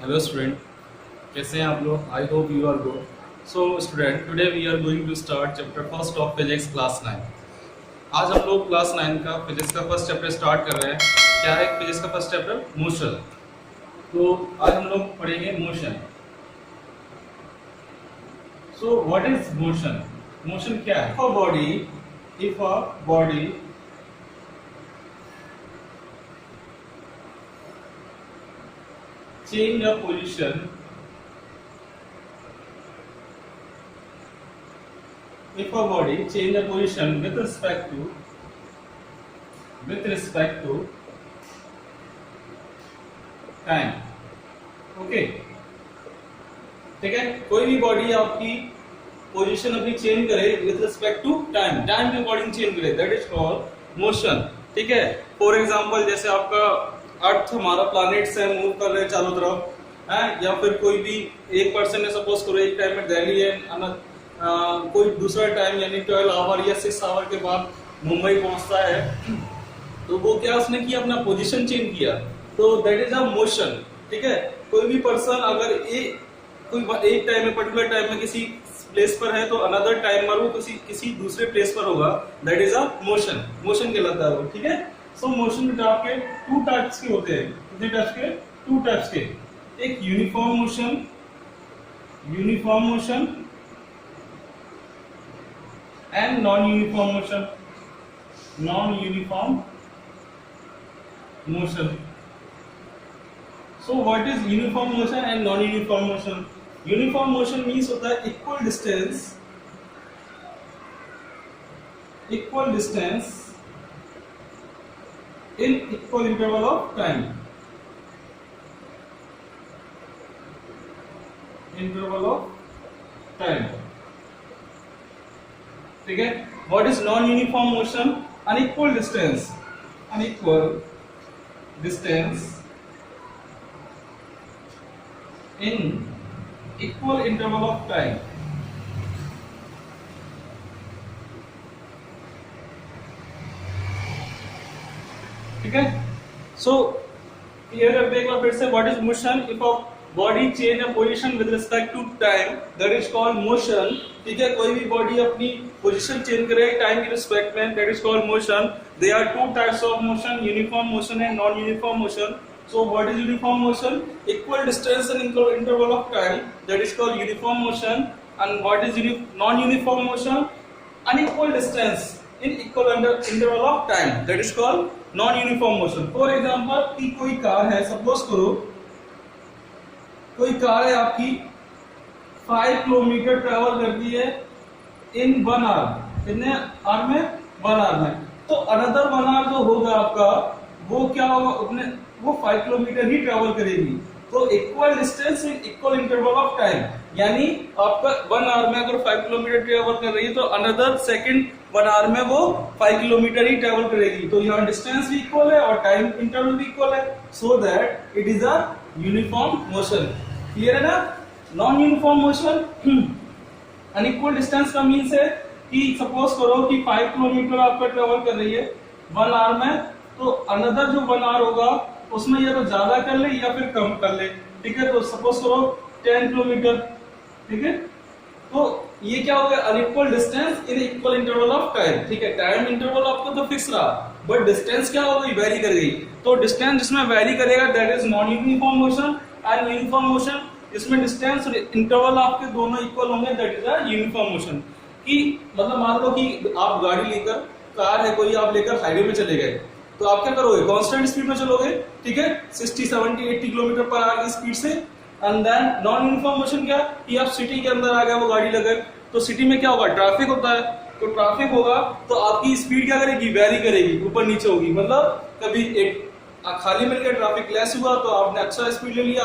Hello student, कैसे हैं आप लोग? I hope you are good. So student, today we are going to start chapter first of physics class 9। आज हम लोग क्लास 9 का फिजिक्स का फर्स्ट चैप्टर स्टार्ट कर रहे हैं। क्या है फिजिक्स का फर्स्ट चैप्टर? मोशन। तो आज हम लोग पढ़ेंगे motion. So what is motion? Motion क्या है? If a body change a position if a body change a position with respect to time। Okay, ठीक है। कोई भी बॉडी आपकी पोजीशन अपनी चेंज करे विथ रिस्पेक्ट टू टाइम के अकॉर्डिंग चेंज करे, दैट इज कॉल्ड मोशन। ठीक है। फॉर एग्जांपल जैसे आपका अर्थ हमारा प्लैनेट से मूव कर रहे हैं चारों तरफ है, या फिर कोई भी एक पर्सन है, सपोज करो एक टाइम में दिल्ली है, कोई दूसरा टाइम यानी 12 आवर या 6 आवर के बाद मुंबई पहुंचता है, तो वो क्या उसने किया, अपना पोजीशन चेंज किया, तो दैट इज अ मोशन। ठीक है। कोई भी पर्सन अगर एक टाइम में पर्टिकुलर टाइम में किसी प्लेस पर है तो अनदर टाइम पर वो किसी दूसरे प्लेस पर होगा, दैट इज अ मोशन कहलाता है वो। ठीक है। सो मोशन आपके टू टाइप्स के होते हैं। कितने टाइप्स के? टू टाइप्स के। एक uniform motion and non uniform motion. So what is uniform motion and non uniform motion? Uniform motion means होता है equal distance in equal interval of time। ठीक है। What is non-uniform motion? Unequal distance in equal interval of time। ठीक है। So clear करते हैं एक बार फिर से, what is motion? If a body change a position with respect to time, that is called motion. ठीक है। कोई भी बॉडी अपनी पोजीशन चेंज करे टाइम की रिस्पेक्ट में, that is called motion. There are two types of motion, uniform motion and non uniform motion. So what is uniform motion? Equal distance in interval of time, that is called uniform motion. And what is non uniform motion? Unequal distance in equal interval of time, that is called non uniform motion। for example कि कोई car है, suppose करो कोई car है आपकी 5 kilometre travel करती है इन 1 our. कितने आवर में? 1 आवर में। तो अनदर 1 आवर जो होगा आपका, वो क्या होगा, अपने वो 5 किलोमीटर ही ट्रेवल करेगी। तो equal distance in equal interval of time, यानी आपका 1 आवर में अगर 5 किलोमीटर ट्रेवल कर रही है तो अनदर सेकंड 1 आवर में वो 5 किलोमीटर ही ट्रेवल करेगी। तो यहाँ डिस्टेंस भी इक्वल है और टाइम इंटरवल भी इक्वल है, so that it is a uniform motion. Clear है ना? Non uniform motion unequal distance का मीन्स है कि सपोज करो कि 5 किलोमीटर आपका ट्रेवल कर रही है 1 आवर में, तो अनदर जो 1 आवर होगा उसमें या तो ज्यादा कर ले या फिर कम कर ले। ठीक है। तो सपोज करो 10 किलोमीटर। ठीक है। तो ये क्या हो गया? Unequal distance in equal interval of time. ठीक है। टाइम इंटरवल आपको तो फिक्स रहा, बट डिस्टेंस क्या हो गई? वेरी कर गई। तो डिस्टेंस जिसमें वेरी करेगा that is non uniform motion. And uniform motion जिसमें डिस्टेंस और इंटरवल आपके दोनों इक्वल होंगे, that is a uniform motion. कि मतलब मान लो कि आप गाड़ी लेकर, कार है कोई, आप लेकर हाईवे में चले गए, तो आप क्या करोगे? कांस्टेंट स्पीड में चलोगे। ठीक है। 60, 70, 80 किलोमीटर पर आवर की स्पीड से। And then non uniform motion क्या कि आप सिटी के अंदर आ गए, वो गाड़ी लगे, तो सिटी में क्या होगा? ट्रैफिक होता है। तो ट्रैफिक होगा तो आपकी स्पीड क्या करेगी? वेरी करेगी, ऊपर नीचे होगी। मतलब कभी एक खाली मिल गया, ट्रैफिक लेस हुआ तो आपने अच्छा स्पीड ले लिया,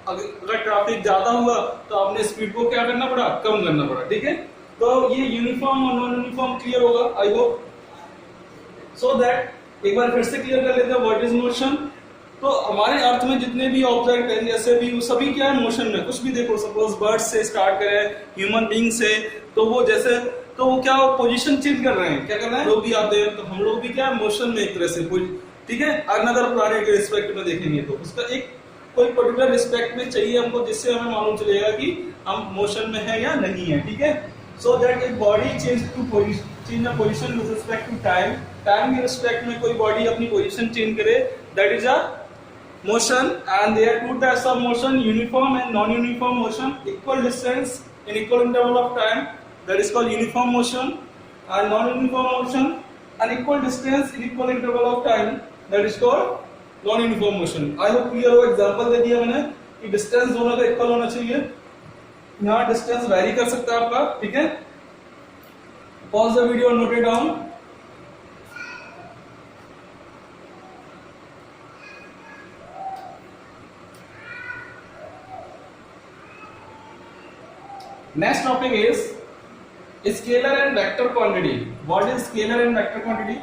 अगर ट्रैफिक ज्यादा हुआ तो आपने स्पीड को क्या करना पड़ा? कम करना पड़ा। ठीक है। तो ये यूनिफॉर्म और नॉन यूनिफॉर्म क्लियर होगा, आई होप। सो दैट एक बार फिर से क्लियर कर लेते हैं व्हाट इज मोशन। तो हमारे अर्थ में जितने भी ऑब्जेक्ट हैं, जैसे भी, वो सभी क्या है? मोशन में। कुछ भी देखो, सपोज बर्ड से स्टार्ट करें, ह्यूमन बीइंग से, तो वो जैसे, तो वो क्या पोजीशन चेंज कर रहे हैं, क्या कर रहे हैं? लोग भी आते हैं, तो हम लोग भी क्या है? मोशन में एक तरह से। ठीक है। अनदर प्लैनेट के रिस्पेक्ट में देखेंगे तो उसका एक कोई पर्टिकुलर रिस्पेक्ट में चाहिए हमको, जिससे हमें मालूम चलेगा कि हम मोशन में है या नहीं है, ठीक है। So that if body change the position with respect to time, time के रिस्पेक्ट में कोई बॉडी अपनी पोजीशन चेंज करे, that is a motion. And there are two types of motion, uniform and non-uniform motion. Equal distance in equal interval of time, that is called uniform motion. And non-uniform motion, unequal distance in equal interval of time, that is called non-uniform motion. I hope clear हो। Example दे दिया मैंने कि distance दोनों का equal होना चाहिए, यहाँ distance vary कर सकता है आपका, ठीक है। Pause the video, note it down. Next topic is scalar and vector quantity. What is scalar and vector quantity?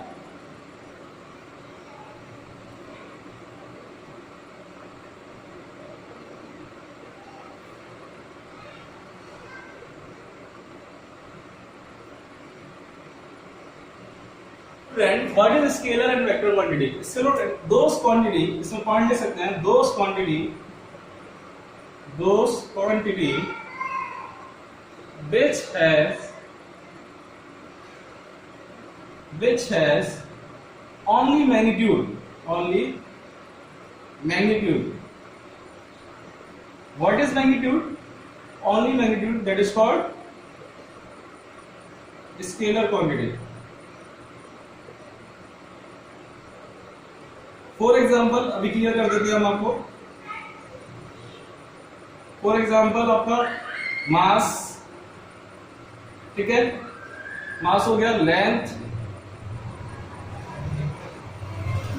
Friend, what is scalar and vector quantity? Those quantity, इसमें पॉइंट ले सकते हैं, those quantity which has only magnitude. What is magnitude? Only magnitude, that is called scalar quantity. For example, अभी clear कर देते हैं हम आपको। For example, आपका मास, ठीक है, मास हो गया, लेंथ,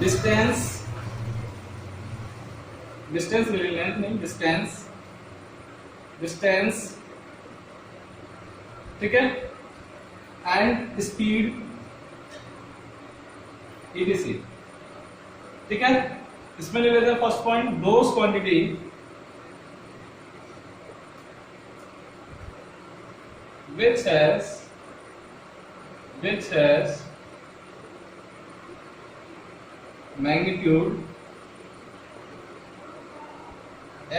डिस्टेंस मिली, लेंथ नहीं, डिस्टेंस, ठीक है, एंड स्पीड, etc, ठीक है। इसमें ले लेते हैं first point, those quantity which has magnitude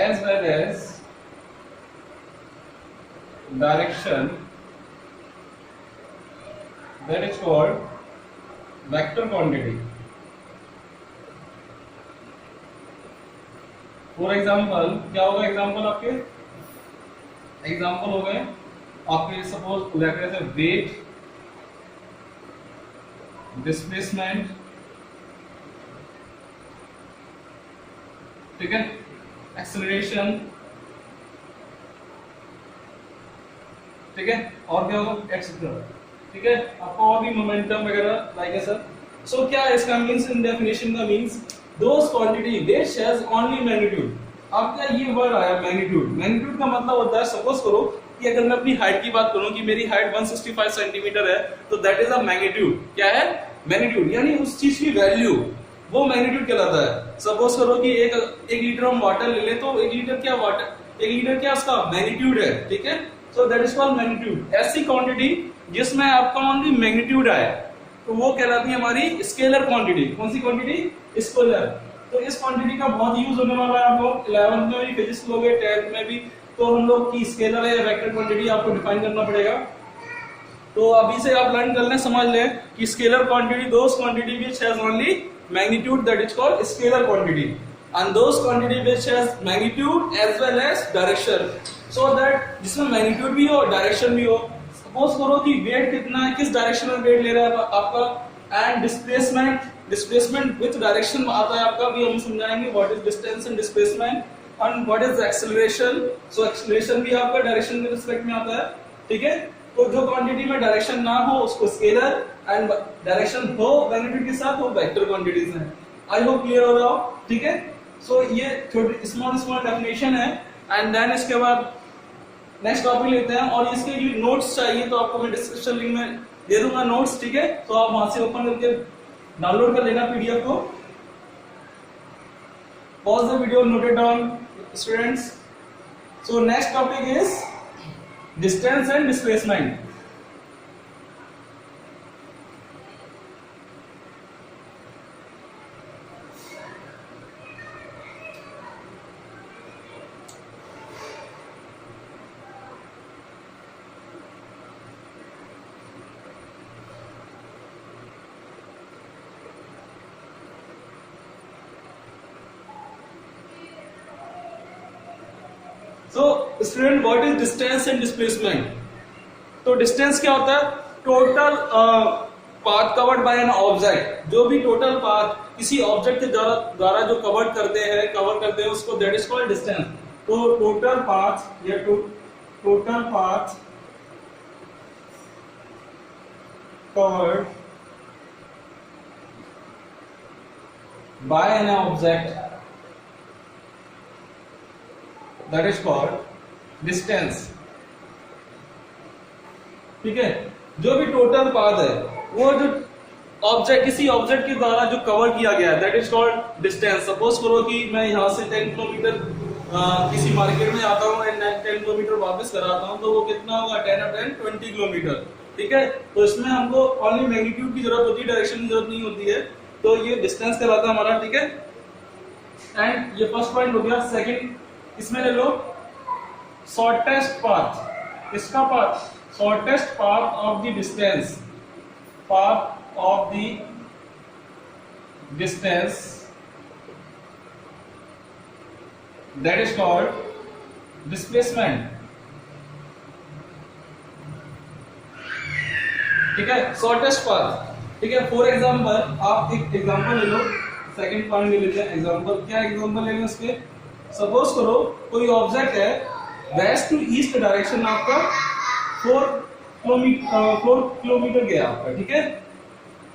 as well as direction, that is called vector quantity. For example क्या होगा, एग्जाम्पल आपके एग्जाम्पल हो गए आपके, सपोज उदाहरण से वेट, डिस्प्लेसमेंट, ठीक है, एक्सेलरेशन, ठीक है, और क्या होगा, एक्सेट्रा, ठीक है, आपको और भी मोमेंटम वगैरह लाइक है सर। सो क्या इसका मीन्स, इन डेफिनेशन का means those quantity which has only magnitude। आपका ये वर्ड आया मैग्नीट्यूड। मैग्नीट्यूड का मतलब होता है, सपोज करो कि अगर मैं अपनी हाइट की बात करूं कि मेरी हाइट 165 सेंटीमीटर है, तो दैट इज अ मैग्नीट्यूड। क्या है, मैग्नीट्यूड, यानी उस चीज की वैल्यू, वो मैग्नीट्यूड कहलाता है। सपोज करो कि एक लीटर हम वाटर ले ले, तो 1 लीटर क्या वाटर, 1 लीटर क्या उसका मैग्नीट्यूड है, ठीक है। So that is called magnitude. ऐसी क्वांटिटी जिसमें आपका ओनली मैग्नीट्यूड आए, तो वो कहलाती है हमारी स्केलर क्वांटिटी। कौन सी क्वांटिटी, स्केलर। तो इस क्वांटिटी का बहुत यूज होने वाला है, आप लोग 11th में भी फिजिक्स लोगे, 10th में भी, तो हम लोग की स्केलर है या वेक्टर क्वांटिटी आपको डिफाइन करना पड़ेगा। तो अभी से आप लर्न कर लें, समझ लें कि scalar quantity those quantity which has only magnitude, that is called scalar quantity, and those quantity which has magnitude as well as direction, so that जिसमें मैग्नीट्यूड भी हो डायरेक्शन भी हो। सपोज करो कि वेट कितना है, किस डायरेक्शन में वेट ले रहा है आपका, एंड डिस्प्लेसमेंट विथ डायरेक्शन आता है आपका, भी हम समझाएंगे what is distance and displacement, and what is acceleration. So acceleration भी आपका डायरेक्शन के रिस्पेक्ट में आता है, ठीक है। तो जो क्वांटिटी में डायरेक्शन ना हो उसको स्केलर, एंड डायरेक्शन हो मैग्नीट्यूड के साथ, वो वेक्टर क्वांटिटीज हैं। आई होप क्लियर हो रहा हो, ठीक है। सो ये छोटी स्मॉल डेफिनेशन है, एंड देन इसके बाद नेक्स्ट टॉपिक लेते हैं। और इसके जो नोट्स चाहिए तो आपको मैं डिस्क्रिप्शन लिंक में दे दूंगा नोट्स, ठीक है। तो आप वहां से ओपन करके डाउनलोड कर लेना पीडीएफ को। Pause the video, note it down students. So next topic is distance and displacement. So student what is distance and displacement? तो डिस्टेंस क्या होता है? Total path covered by an object, जो भी टोटल पाथ किसी object के द्वारा जो कवर करते हैं उसको दैट इज कॉल्ड डिस्टेंस। तो टोटल पाथ या total path covered by an object that is called distance. ठीक है, जो भी टोटल पाथ है वो जो ऑब्जेक्ट किसी ऑब्जेक्ट के द्वारा जो कवर किया गया है that is called distance. Suppose करो कि मैं यहाँ से 10 किलोमीटर किसी मार्केट में आता हूँ एंड 10 किलोमीटर वापस कराता हूँ, तो वो कितना होगा? 10 और 10 20 किलोमीटर। ठीक है, तो इसमें हमको ओनली मैग्नीट्यूड की जरूरत होती है, डायरेक्शन की जरूरत नहीं होती है। तो ये डिस्टेंस कहलाता है हमारा। ठीक है, एंड ये फर्स्ट पॉइंट हो गया। सेकंड इसमें ले लो शॉर्टेस्ट पाथ। इसका path shortest path of the distance, path of the distance that is called displacement। ठीक है, शॉर्टेस्ट पाथ। ठीक है, फॉर एग्जांपल आप एक एग्जांपल ले लो, सेकंड पॉइंट ले लेते हैं एग्जांपल। क्या एग्जांपल लेंगे इसके? सपोज करो कोई ऑब्जेक्ट है वेस्ट टू ईस्ट डायरेक्शन आपका 4 किलोमीटर गया आपका। ठीक है,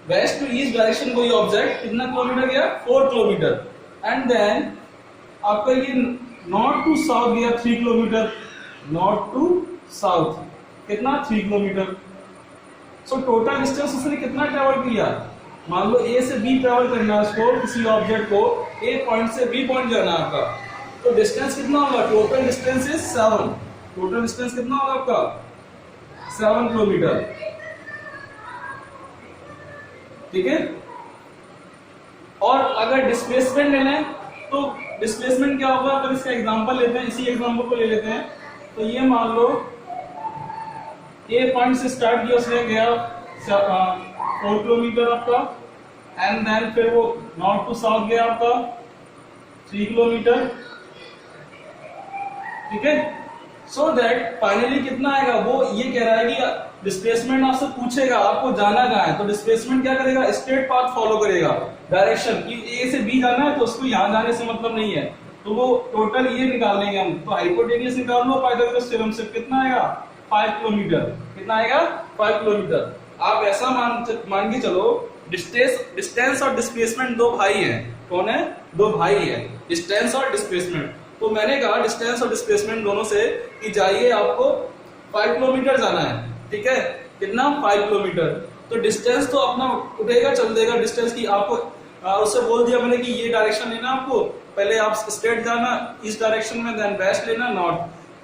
वेस्ट टू ईस्ट डायरेक्शन कोई ऑब्जेक्ट कितना किलोमीटर गया? 4 किलोमीटर। एंड देन आपका ये नॉर्थ टू साउथ गया 3 किलोमीटर। नॉर्थ टू साउथ कितना? 3 किलोमीटर। सो टोटल डिस्टेंस उसने कितना ट्रेवल किया? मान लो ए से बी ट्रेवल करना है उसको, किसी ऑब्जेक्ट को ए पॉइंट से बी पॉइंट जाना है आपका, तो डिस्टेंस कितना होगा? Total distance is 7। Total distance कितना होगा आपका? 7 किलोमीटर। ठीक है, और अगर डिस्प्लेसमेंट लेना है तो डिस्प्लेसमेंट क्या होगा? अगर इसका एग्जांपल लेते हैं, इसी एग्जांपल को ले लेते हैं, तो ये मान लो ए पॉइंट से स्टार्ट किया उसने, गया 4 किलोमीटर आपका, एंड देन फिर वो नॉर्थ टू साउथ गया आपका 3 किलोमीटर। ठीक है, सो दैट फाइनली कितना आएगा? वो ये कह रहा है कि डिस्प्लेसमेंट आपसे पूछेगा आपको जाना कहाँ है, तो डिस्प्लेसमेंट क्या करेगा? स्ट्रेट पाथ फॉलो करेगा, डायरेक्शन कि ए से बी जाना है तो उसको यहाँ जाने से मतलब नहीं है, तो वो टोटल ये निकाल लेंगे हम। तो हाइपोटेनियस निकाल लो पाइथागोरस थ्योरम से, कितना आएगा? 5 किलोमीटर। कितना आएगा? 5 किलोमीटर। आप ऐसा मान के चलो डिस्टेंस और डिस्प्लेसमेंट दो भाई हैं। कौन है? दो भाई है, डिस्टेंस और डिस्प्लेसमेंट। तो मैंने कहा डिस्टेंस और डिस्प्लेसमेंट दोनों से कि जाइए आपको 5 किलोमीटर जाना है। ठीक है, कितना? 5 किलोमीटर। तो डिस्टेंस तो अपना उठेगा चल देगा डिस्टेंस की। आपको उससे बोल दिया मैंने कि ये डायरेक्शन लेना, आपको पहले आप स्ट्रेट जाना ईस्ट डायरेक्शन में, देन वेस्ट लेना नॉर्थ।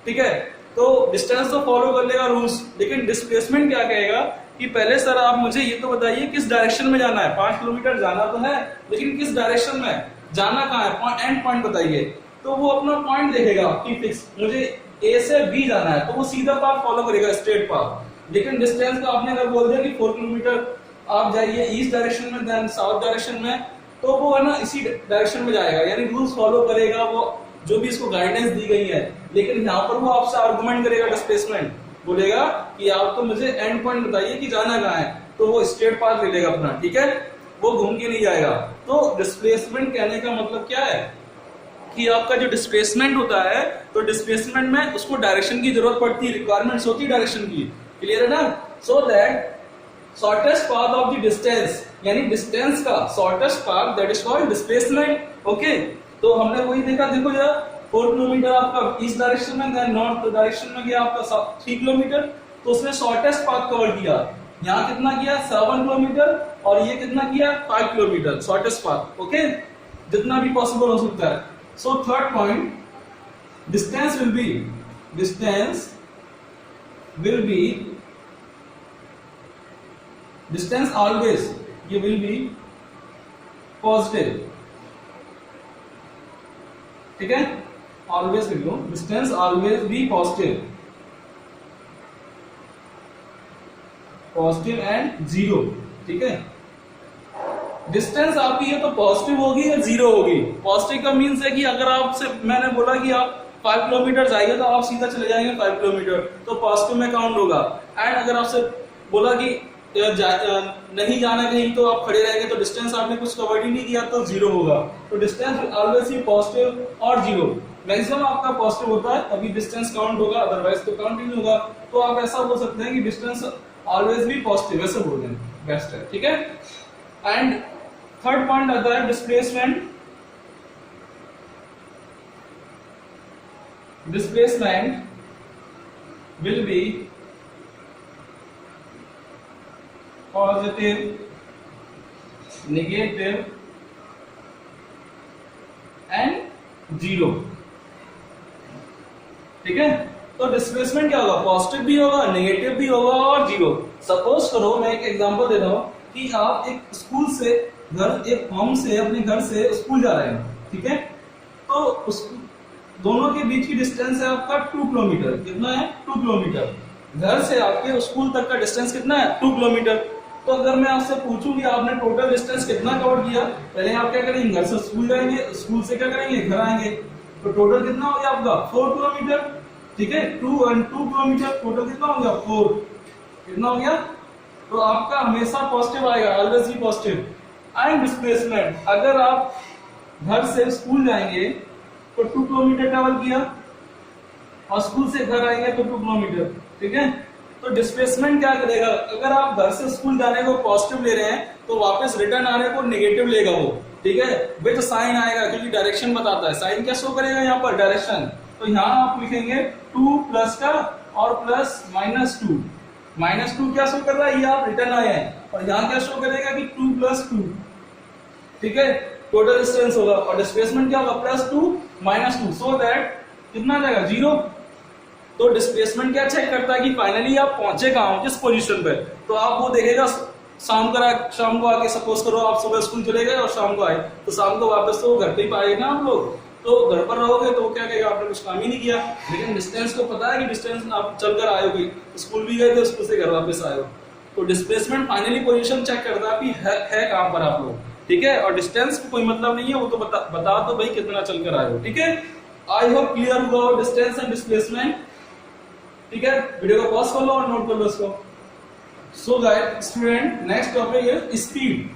ठीक है, तो डिस्टेंस तो फॉलो कर लेगा रूल्स, लेकिन डिस्प्लेसमेंट क्या कहेगा कि पहले सर आप मुझे ये तो बताइए किस डायरेक्शन में जाना है। 5 किलोमीटर जाना तो है, लेकिन किस डायरेक्शन में जाना, कहाँ है, एंड पॉइंट बताइए। तो वो अपना पॉइंट देखेगा कि फिक्स मुझे ए से बी जाना है, तो वो सीधा पाथ फॉलो करेगा, स्ट्रेट पाथ। लेकिन डिस्टेंस का आपने अगर बोल दिया कि 4 किलोमीटर आप जाइए ईस्ट डायरेक्शन में, देन साउथ डायरेक्शन में, तो वो है ना इसी डायरेक्शन में जाएगा, यानी रूल्स फॉलो करेगा वो जो भी इसको गाइडेंस दी गई है। लेकिन यहाँ पर वो आपसे आर्गुमेंट करेगा, डिस्प्लेसमेंट बोलेगा कि आप तो मुझे एंड पॉइंट बताइए कि जाना कहाँ है, तो वो स्ट्रेट पाथ ले लेगा अपना। ठीक है, वो घूम के नहीं जाएगा। तो डिस्प्लेसमेंट कहने का मतलब क्या है कि आपका जो डिस्प्लेसमेंट होता है, तो डिस्प्लेसमेंट में उसको डायरेक्शन की जरूरत पड़ती है, रिक्वायरमेंट्स होती है डायरेक्शन की। क्लियर है ना? So that shortest path of the distance, यानी डिस्टेंस का shortest path that is called displacement. Okay, तो हमने वही देखा, देखो जरा 4 किलोमीटर आपका ईस्ट डायरेक्शन में, देन नॉर्थ डायरेक्शन में गया आपका 3 किलोमीटर, तो उसने शॉर्टेस्ट पाथ कवर किया। यहाँ कितना किया? 7 किलोमीटर, और ये कितना किया? 5 किलोमीटर शॉर्टेस्ट पाथ। ओके, जितना भी पॉसिबल हो सकता है। So third point, distance will be distance always, ये विल बी पॉजिटिव। ठीक है, ऑलवेज लिख लो, distance always be positive and zero. ठीक है, डिस्टेंस आपकी ये तो पॉजिटिव होगी या जीरो होगी। पॉजिटिव का मीन्स है कि अगर आपसे मैंने बोला कि आप 5 किलोमीटर जाएंगे तो आप सीधा चले जाएंगे 5 किलोमीटर, तो पॉजिटिव में काउंट होगा। एंड अगर आपसे बोला कि नहीं जाना कहीं तो आप खड़े रहेंगे, तो डिस्टेंस आपने कुछ कवर ही नहीं किया तो 0 होगा। तो डिस्टेंस ऑलवेज ही पॉजिटिव और 0, मैक्सिमम आपका पॉजिटिव होता है तभी डिस्टेंस काउंट होगा, अदरवाइज तो काउंट ही नहीं होगा। तो आप ऐसा बोल सकते हैं कि डिस्टेंस ऑलवेज भी पॉजिटिव, ऐसे बोल दें बेस्ट है, ठीक है। एंड थर्ड पॉइंट आता है displacement. Displacement will be positive, negative and 0, ठीक है। तो डिस्प्लेसमेंट क्या होगा, पॉजिटिव भी होगा, नेगेटिव भी होगा और 0। सपोज करो मैं एक एग्जांपल दे रहा हूं कि आप एक स्कूल से एक होम से अपने घर से स्कूल जा रहे हैं, ठीक है। तो उस दोनों के बीच की डिस्टेंस है आपका 2 किलोमीटर। कितना है, 2 किलोमीटर। घर से आपके स्कूल तक का डिस्टेंस कितना है, 2 किलोमीटर। तो अगर मैं आपसे पूछूं कि आपने टोटल डिस्टेंस कितना कवर किया, पहले आप क्या करेंगे, घर से स्कूल जाएंगे, स्कूल से क्या करेंगे, घर आएंगे, तो टोटल कितना हो गया आपका 4 किलोमीटर, ठीक है। 2 and 2 किलोमीटर, टोटल कितना हो गया 4, कितना हो गया। तो आपका हमेशा पॉजिटिव आएगा, always he positive. And displacement, अगर आप घर से स्कूल जाएंगे तो 2 किलोमीटर ट्रेवल किया और स्कूल से घर आएंगे तो 2 किलोमीटर, ठीक है। तो डिस्प्लेसमेंट क्या करेगा, अगर आप घर से स्कूल जाने को पॉजिटिव ले रहे हैं तो वापस रिटर्न आने को नेगेटिव लेगा वो, ठीक है। विद साइन आएगा क्योंकि डायरेक्शन बताता है। साइन क्या शो करेगा यहाँ पर, डायरेक्शन। तो यहाँ आप लिखेंगे 2 प्लस का और प्लस -2। -2 क्या शो कर रहा है, ये आप रिटर्न आए हैं, और यहाँ क्या शो करेगा कि 2 + 2, ठीक है। टोटल डिस्टेंस होगा और डिस्प्लेसमेंट क्या होगा, +2 -2, सो दैट कितना जाएगा 0। तो डिस्प्लेसमेंट क्या चेक करता है कि फाइनली आप पहुंचे कहां हो, किस पोजीशन पे। तो आप वो देखेगा शाम को आके, सपोज करो आप सुबह स्कूल चले गए और शाम को आए, तो शाम को वापस तो घर पे ही पाएंगे ना आप लोग। तो घर पर रहोगे तो क्या कहेगा, आपने कुछ काम ही नहीं किया। लेकिन डिस्टेंस को पता है कि डिस्टेंस आप चलकर आए हो, स्कूल भी गए थे, स्कूल से घर वापस आए हो। तो डिस्प्लेसमेंट फाइनली पोजीशन चेक करता है कि है कहां पर आप लोग, ठीक है। और डिस्टेंस को कोई मतलब नहीं है, वो तो बता दो भाई कितना चलकर आए हो, ठीक है। आई होप क्लियर हुआ डिस्टेंस एंड डिस्प्लेसमेंट, ठीक है। वीडियो को पॉज कर लो और नोट कर लो इसको। So guys student, next topic is speed,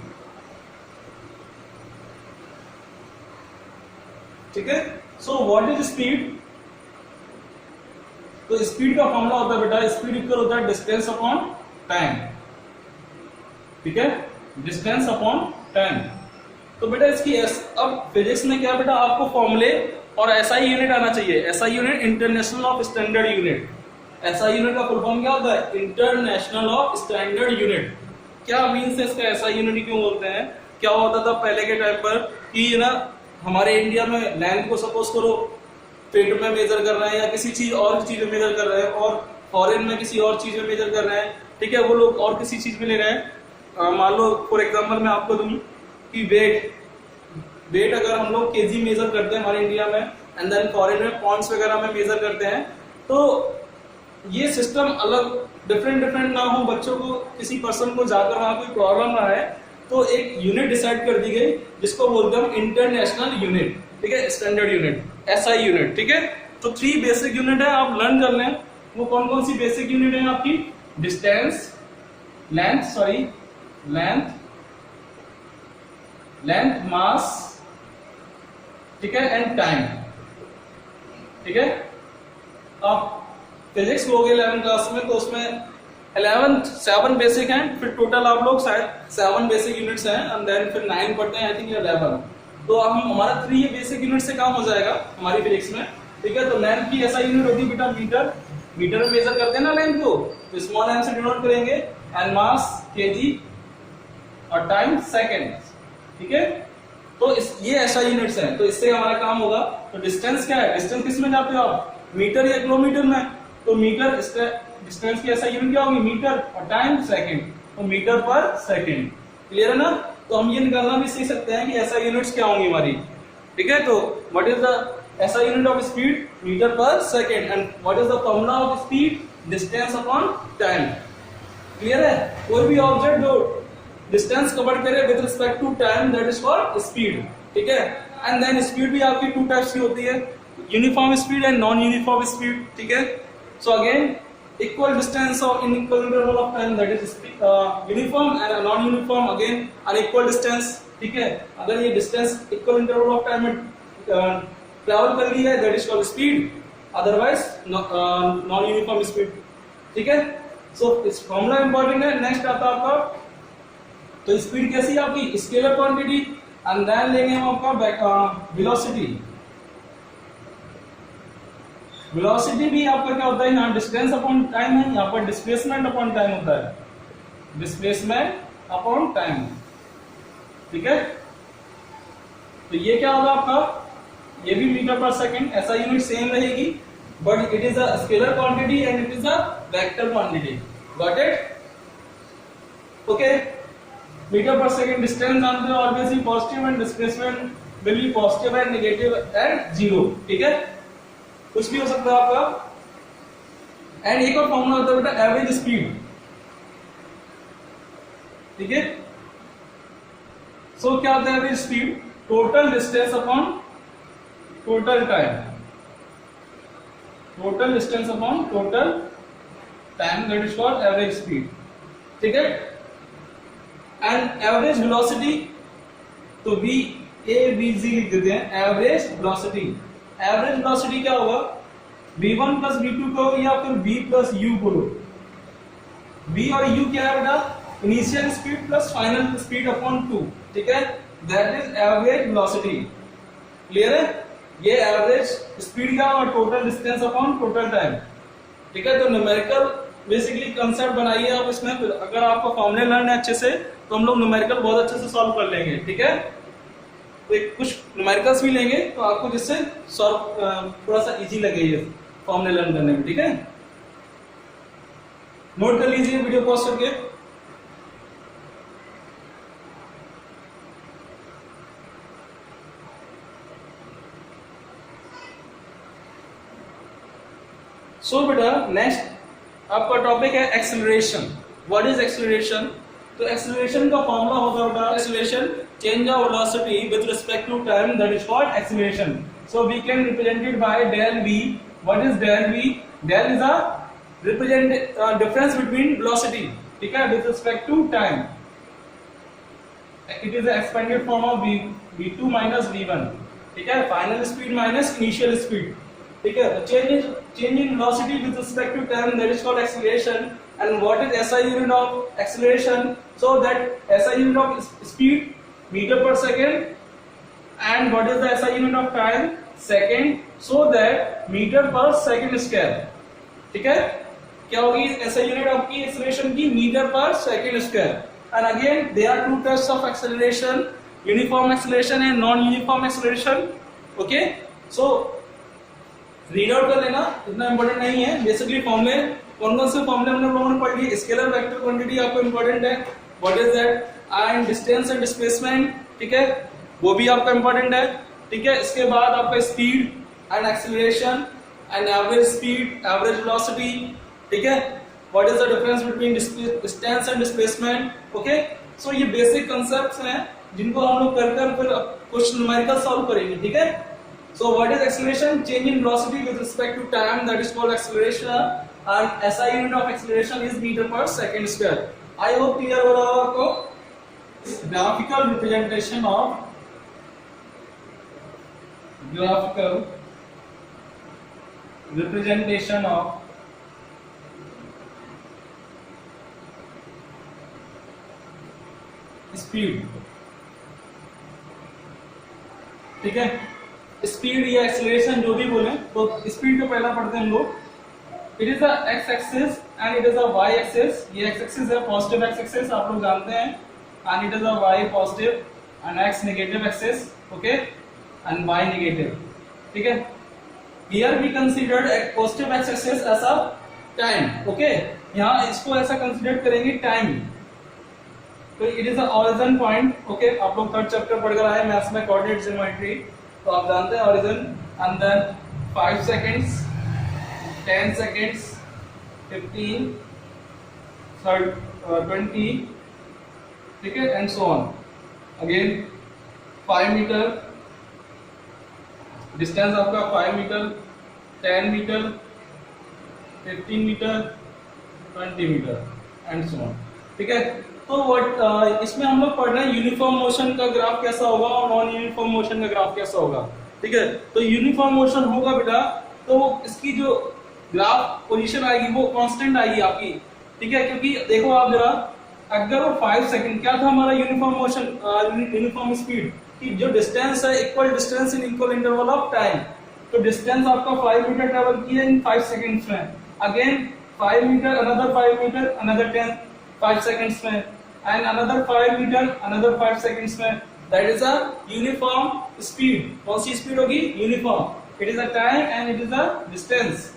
ठीक है। So what is speed. तो स्पीड का फॉर्मूला होता है बेटा, स्पीड इक्वल होता है डिस्टेंस अपॉन टाइम, ठीक है, डिस्टेंस अपॉन टाइम। तो बेटा इसकी अब फिजिक्स में क्या बेटा, आपको फॉर्मूले और एसआई यूनिट आना चाहिए। SI unit international of standard unit. SI unit का फुल फॉर्म क्या होता है, इंटरनेशनल ऑफ स्टैंडर्ड यूनिट। क्या मीन्स है इसका, एसआई यूनिट क्यों बोलते हैं। क्या होता था पहले के टाइम पर कि ना, हमारे इंडिया में लेंथ को सपोज करो फीट में मेजर कर रहे हैं या किसी चीज और चीज में मेजर कर रहे हैं, और फॉरेन में किसी और चीज में मेजर कर रहे हैं, ठीक है। वो लोग और किसी चीज में ले रहे हैं। मान लो फॉर एग्जांपल मैं आपको दूं कि वेट अगर हम लोग केजी मेजर करते हैं हमारे इंडिया में, एंड देन फॉरेन में पॉइंट्स वगैरह में मेजर करते हैं, तो ये सिस्टम अलग डिफरेंट ना हो, बच्चों को किसी पर्सन को जाकर वहां कोई प्रॉब्लम ना आए, तो एक यूनिट डिसाइड कर दी गई जिसको बोलते हैं इंटरनेशनल यूनिट, ठीक है, स्टैंडर्ड यूनिट, एसआई यूनिट, ठीक है। तो 3 बेसिक यूनिट है, आप लर्न कर लें। वो कौन कौन सी बेसिक यूनिट है आपकी, डिस्टेंस, लेंथ, मास, ठीक है, एंड टाइम, ठीक है। आप फिजिक्स लोगे 11th क्लास में, तो उसमें 7 बेसिक हैं, फिर टोटल आप लोग शायद 7 बेसिक यूनिट्स हैं, एंड देन फिर 9 पढ़ते हैं, आई थिंक 11। तो हम हमारा 3 बेसिक यूनिट से काम हो जाएगा हमारी फिजिक्स में, ठीक है। तो लेंथ की ऐसा यूनिट होती है बेटा मीटर में मेजर करते हैं ना लेंथ को, तो स्मॉल एम से डिनोट करेंगे, एंड मास केजी और टाइम सेकंड, ठीक है। तो ये ऐसा यूनिट्स हैं, तो इससे हमारा काम होगा। तो डिस्टेंस क्या है, डिस्टेंस किस में जाते हो आप, मीटर या किलोमीटर में। तो मीटर डिस्टेंस की ऐसा यूनिट क्या होगी, मीटर, और टाइम सेकंड, तो मीटर पर सेकंड, क्लियर है ना। तो हम ये निकालना भी सीख सकते हैं कि ऐसा यूनिट्स क्या होंगी हमारी, ठीक है। तो what is the SI unit of speed, meter per second, and what is the formula of speed, distance upon time, clear है। कोई भी ऑब्जेक्ट जो डिस्टेंस कवर करे with respect to time, that is called speed, ठीक है। And then speed भी आपकी 2 types की होती है, uniform speed and non uniform speed, ठीक है। So again equal distance of in equal interval of time, that is uniform and non uniform again unequal distance, ठीक है। अगर ये distance equal interval of time में ट्रैवल कर ली है, that is called speed, otherwise non uniform speed, ठीक है। सो इस फॉर्मूला इंपॉर्टेंट है। नेक्स्ट आता है आपका, तो स्पीड कैसी है आपकी, स्केलर क्वांटिटी, एंड देन लेंगे हम आपका वेलोसिटी। वेलोसिटी भी आपका क्या होता है, यहाँ डिस्टेंस अपॉन टाइम है, यहाँ पर डिस्प्लेसमेंट अपॉन टाइम होता है, डिस्प्लेसमेंट अपॉन टाइम, ठीक है। तो ये क्या होगा आपका, ये भी metre per second, SI unit same रहेगी, but it is a scalar quantity and it is a vector quantity, got it, okay. Meter per second distance जानते हो, obviously positive, and displacement will be positive and negative and zero, ठीक है, कुछ भी हो सकता है आपका। एंड एक और फॉर्मूला होता है बेटा एवरेज स्पीड, ठीक है। सो क्या होता है average speed, total distance upon total time, total distance upon total time, that is called average speed, ठीक है। एंड एवरेज वेलोसिटी, तो VAVG लिख देते हैं, एवरेज वेलोसिटी। एवरेज वेलोसिटी क्या होगा, V1 प्लस V2 करो या फिर V प्लस U करो। V और U क्या है बेटा, initial speed plus final speed upon 2, ठीक है, that is average velocity, clear है। ये एवरेज स्पीड क्या होगा, total distance upon total time, ठीक है। तो न्यूमेरिकल बेसिकली कंसेप्ट बनाइए आप इसमें, फिर अगर आपको फॉर्मूले लर्न है अच्छे से, तो हम लोग न्यूमेरिकल बहुत अच्छे से सॉल्व कर लेंगे, ठीक है। तो कुछ न्यूमेरिकल्स भी लेंगे तो आपको जिससे सॉल्व थोड़ा सा इजी लगे ये फॉर्मूले लर्न करने में, ठीक है। नोट कर लीजिए वीडियो पॉज करके। सो बेटा नेक्स्ट आपका टॉपिक है एक्सेलरेशन। व्हाट इज एक्सेलरेशन, तो एक्सेलरेशन का फॉर्मूला होगा बेटा, acceleration change of velocity with respect to time, that is called acceleration. So we can represent it by del V. What is del V? Del is a difference between velocity, ठीक है, with respect to time. It is an expanded form of V2 minus V1, ठीक है, final speed minus initial speed, ठीक है। Change in velocity with respect to time, that is called acceleration. And what is SI unit of acceleration? So that SI unit of speed meter per second, and what is the SI unit of time, second, so that meter per second square, ठीक है। क्या होगी SI unit आपकी acceleration की, meter per second square. And again there are two types of acceleration, uniform acceleration and non uniform acceleration, okay. So read out कर लेना, इतना important नहीं है। बेसिकली फॉर्मूले कौन कौन से फॉर्मूले हम लोगों ने पढ़ लिए, स्केलर वेक्टर क्वांटिटी आपको इंपॉर्टेंट है, what is that, and distance and displacement, ठीक है, वो भी आपका इंपॉर्टेंट है, ठीक है। इसके बाद आपका speed and acceleration and average speed, average velocity, ठीक है, what is the difference between distance and displacement, okay. So ये बेसिक कांसेप्ट्स हैं जिनको हम लोग कर फिर कुछ न्यूमेरिकल सॉल्व करेंगे, ठीक है। So what is acceleration, change in velocity with respect to time, that is called acceleration, and SI unit of acceleration is metre per second square. I hope clear हो रहा होगा आपको। Graphical representation of स्पीड, ठीक है। Speed या acceleration जो भी बोले, तो स्पीड को पहला पढ़ते हैं हम लोग। It is a X axis and it is a Y axis. ये एक्स एक्सिस है, पॉजिटिव एक्स एक्सिस आप लोग जानते हैं, and it is a y positive and x negative axis, okay, and y negative, ठीक है। Here we considered a positive x axis as a time, okay, यहाँ इसको ऐसा कंसीडर करेंगे टाइम। तो it is a origin point, okay, आप लोग third chapter पढ़ कर आए मैथ्स में, कोऑर्डिनेट ज्योमेट्री, तो आप जानते हैं origin, and then 5 seconds, 10 seconds, 15, 20, ठीक है, and so on. Again 5 meter, distance आपका 5 meter, 10 meter, 15 meter, 20 meter and so on. ठीक है, तो व्हाट इसमें हम लोग पढ़ रहे हैं यूनिफॉर्म मोशन का ग्राफ कैसा होगा और नॉन यूनिफॉर्म मोशन का ग्राफ कैसा होगा। ठीक है, तो यूनिफॉर्म मोशन होगा बेटा तो इसकी जो ग्राफ पोजीशन आएगी वो कांस्टेंट आएगी आपकी। ठीक है, क्योंकि देखो आप जरा, अगर वो 5 सेकंड क्या था हमारा यूनिफॉर्म मोशन, यूनिफॉर्म स्पीड कि जो डिस्टेंस है equal distance in equal interval of time. तो डिस्टेंस आपका 5 मीटर ट्रेवल किया इन 5 सेकंड्स में, again 5 metre, another 5 metre, another 10 5 seconds में, and another 5 metre, another 5 seconds में। That is a uniform speed. कौन सी स्पीड होगी? Uniform. It is a time and it is a distance.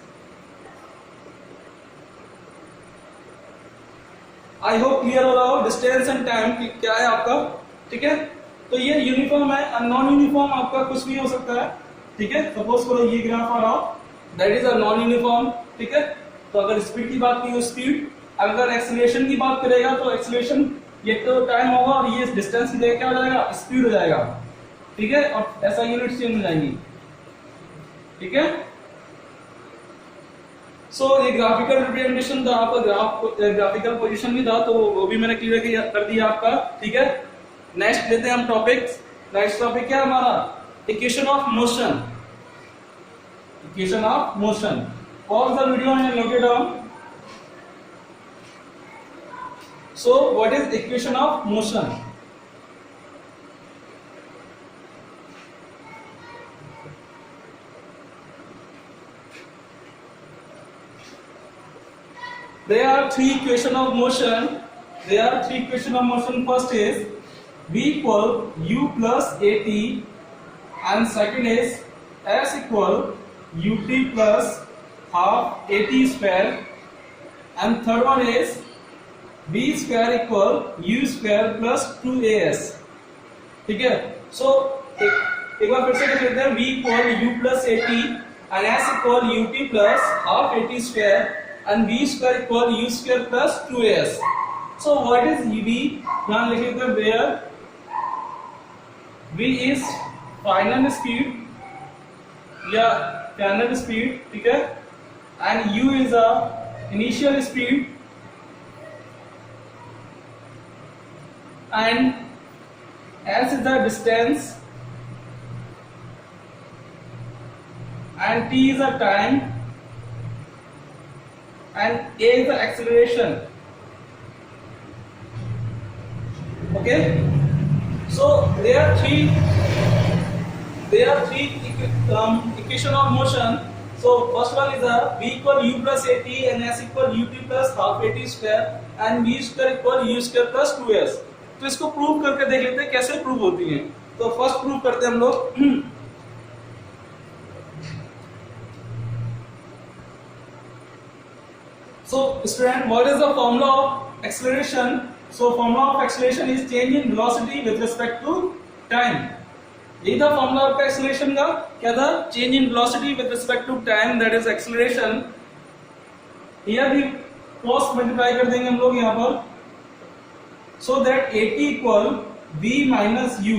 I hope clear हो रहा हो distance and time क्या है आपका। ठीक है, तो ये यूनिफॉर्म है। नॉन यूनिफॉर्म आपका कुछ भी हो सकता है। ठीक है, सपोज करो ये ग्राफ आ रहा हो, that is a non uniform. ठीक है, तो अगर स्पीड की बात की हो स्पीड, अगर एक्सीलरेशन की बात करेगा तो एक्सीलरेशन ये तो टाइम होगा और ये डिस्टेंस की जगह क्या हो जाएगा? स्पीड हो जाएगा। ठीक है, और ऐसा यूनिट चेंज हो जाएंगी। ठीक है, सो ये ग्राफिकल रिप्रेजेंटेशन था आपका, ग्राफिकल पोजीशन भी था, तो वो भी मैंने क्लियर कर दिया आपका। ठीक है, नेक्स्ट लेते हैं हम टॉपिक। नेक्स्ट टॉपिक क्या है हमारा? Equation of motion. Equation of motion. Pause the video and note it down. So what is equation of motion? There are three equation of motion. There are three equation of motion. First is V equal U plus AT, and second is S equal UT plus half AT square, and third one is V square equal U square plus 2AS. ठीक है, so एक बार फिर से देख लेते हैं। V equal U plus AT and S equal UT plus half AT square and V square equal U square plus 2AS. So what is V? यहाँ लिख लेते हैं where V is final speed या final speed। ठीक है, and U is a initial speed and S is the distance and T is the time and A is the acceleration. Okay, so there are three equation of motion. So first one is a V equal U plus AT and S equal UT plus half AT square and V square equal U square plus 2S. तो इसको prove करके देख लेते हैं कैसे prove होती है। तो फर्स्ट प्रूव करते हैं हम लोग। So student, what is the formula of acceleration? So formula of acceleration is change in velocity with respect to time. यही था formula आपका acceleration का, क्या था? Change in velocity with respect to time, that is acceleration. Here भी cos multiply कर देंगे हम लोग यहाँ पर, so that AT equal V minus U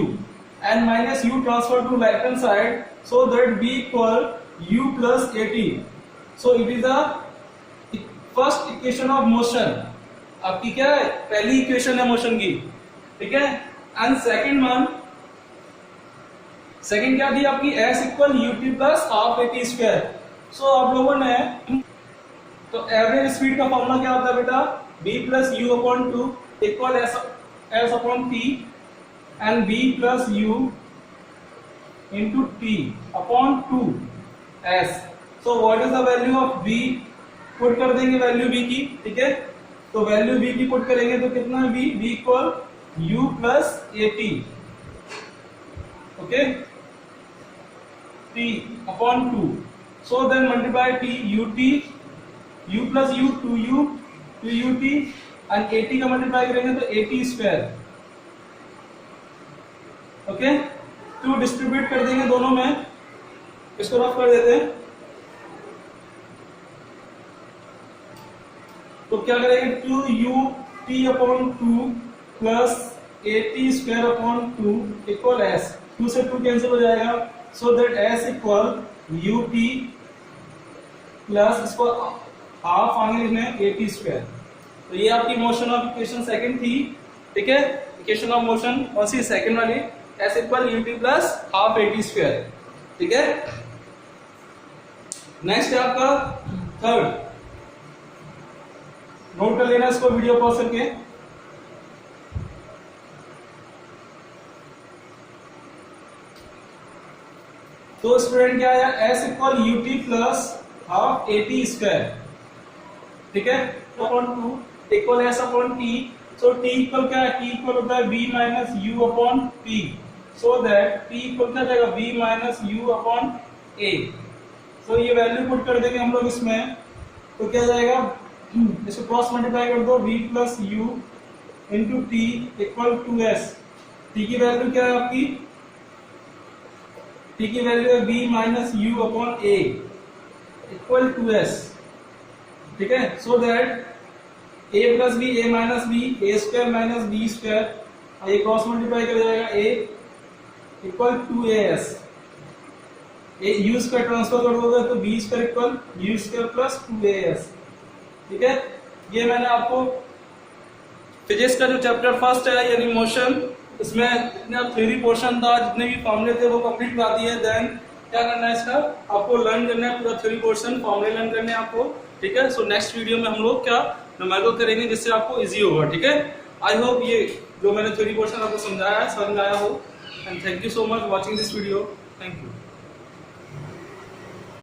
and minus U transfer to right hand side, so that V equal U plus AT. So it is a first equation of motion. आपकी क्या है? पहली इक्वेशन है motion की। ठीक है, and second क्या थी आपकी? S equal UT plus half AT square. So आप लोगों ने तो एवरेज स्पीड का फॉर्मूला क्या होता है बेटा? B plus U upon 2 equal S upon T and B plus U into T upon 2S। So what is the value of B? Put कर देंगे वैल्यू B की। ठीक है, तो वैल्यू B की पुट करेंगे तो कितना है B? B equal U plus AT। Okay, T upon 2। So then multiply T UT, U plus U 2U 2UT and AT का मल्टीप्लाई करेंगे तो AT स्क्वायर। ओके, 2 डिस्ट्रीब्यूट कर देंगे दोनों में, इसको रफ कर देते हैं। तो क्या करेंगे? 2UT upon 2 plus AT square upon 2 equal S। 2 से 2 कैंसिल हो जाएगा, so that S equal u t plus इसको हाफ आगे लिखना है ए टी स्क्वायर। तो ये आपकी मोशन ऑफ इक्वेशन सेकंड थी, ठीक है। इक्वेशन ऑफ मोशन कौन सी, सेकंड वाली, S equal u t plus half a t square, ठीक है। नेक्स्ट है आपका थर्ड, नोट कर लेना इसको वीडियो पॉज करके। तो स्टूडेंट क्या आया, s equal u t plus half a t square, ठीक है। Upon 2 equal s upon t. So t equal क्या है, टी इक्वल होता है b minus you upon p, so that t equal क्या जाएगा, b minus you upon a. So ये value put कर देंगे हम लोग इसमें, तो क्या जाएगा, इसको क्रॉस मल्टीप्लाई कर दो, v plus U into T equal to S. T की वैल्यू क्या है आपकी, टी की वैल्यू है b minus you upon A equal to S, ठीक है। So that a plus B, A minus B, A square minus B square, ये cross multiply कर जाएगा a equal to A S. A U square transfer कर दोगे तो B square equal U square plus two A S, ठीक है। ये मैंने आपको फिजिक्स का जो चैप्टर फर्स्ट है यानी मोशन, इसमें जितने थ्योरी पोर्शन था, जितने भी फॉर्मूले थे वो कंप्लीट करा दिए। देन क्या करना है, इसका आपको लर्न करना है पूरा थ्योरी पोर्शन, फॉर्मूले लर्न करने हैं आपको, ठीक है। सो नेक्स्ट वीडियो में हम लोग क्या न्यूमेरिकल करेंगे जिससे आपको इजी होगा, ठीक है। आई होप ये जो मैंने थ्योरी पोर्शन आपको समझाया है समझ आया हो, and thank you so much watching this video, thank you.